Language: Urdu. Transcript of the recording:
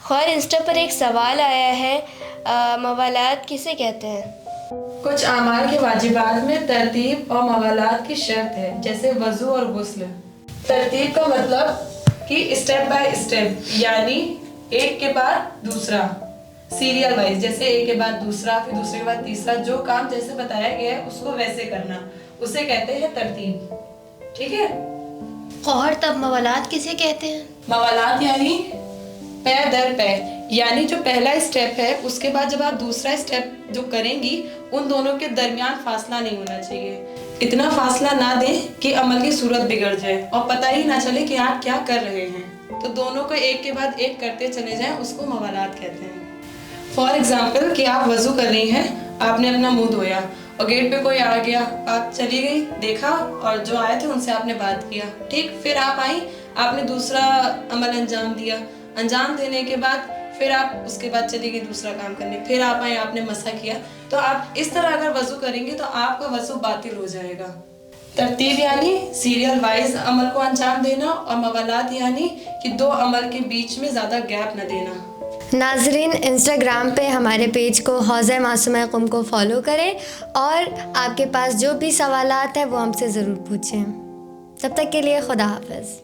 خیر انسٹا پر ایک سوال آیا ہے، موالات کسے کہتے ہیں؟ کچھ اعمال کے واجبات میں ترتیب اور موالات کی شرط ہے، جیسے وضو اور غسل۔ ترتیب کا مطلب کہ اسٹیپ بائی اسٹیپ، یعنی ایک کے بعد دوسرا، سیریل وائز، جیسے ایک کے بعد دوسرا، پھر دوسرے کے بعد تیسرا، جو کام جیسے بتایا گیا ہے اس کو ویسے کرنا، اسے کہتے ہیں ترتیب۔ ٹھیک ہے؟ اور تب موالات کسے کہتے ہیں؟ موالات یعنی پے در پے، یعنی جو پہلا اسٹیپ ہے اس کے بعد جب آپ دوسرا اسٹیپ جو کریں گی ان دونوں کے درمیان فاصلہ نہیں ہونا چاہیے۔ اتنا فاصلہ نہ دیں کہ عمل کی صورت بگڑ جائے اور پتہ ہی نہ چلے کہ آپ کیا کر رہے ہیں، تو دونوں کو ایک کے بعد ایک کرتے چلے جائیں، اس کو موالات کہتے ہیں۔ فار ایگزامپل کہ آپ وضو کر رہی ہیں، آپ نے اپنا منہ دھویا اور گیٹ پہ کوئی آ گیا، آپ چلی گئی، دیکھا اور جو آئے تھے ان سے آپ نے بات کیا، ٹھیک، پھر آپ آئیں، آپ نے دوسرا عمل انجام دیا، انجام دینے کے بعد پھر آپ اس کے بعد چلی گئی دوسرا کام کرنے، پھر آپ آئیں، آپ نے مسح کیا، تو آپ اس طرح اگر وضو کریں گے تو آپ کا وضو باطل ہو جائے گا۔ ترتیب یعنی سیریل وائز عمل کو انجام دینا، اور موالات یعنی کہ دو عمل کے بیچ میں زیادہ گیپ نہ دینا۔ ناظرین، انسٹاگرام پہ ہمارے پیج کو حوضہ معصومہ قم کو فالو کریں، اور آپ کے پاس جو بھی سوالات ہیں وہ ہم سے ضرور پوچھیں۔ تب تک کے لیے خدا حافظ۔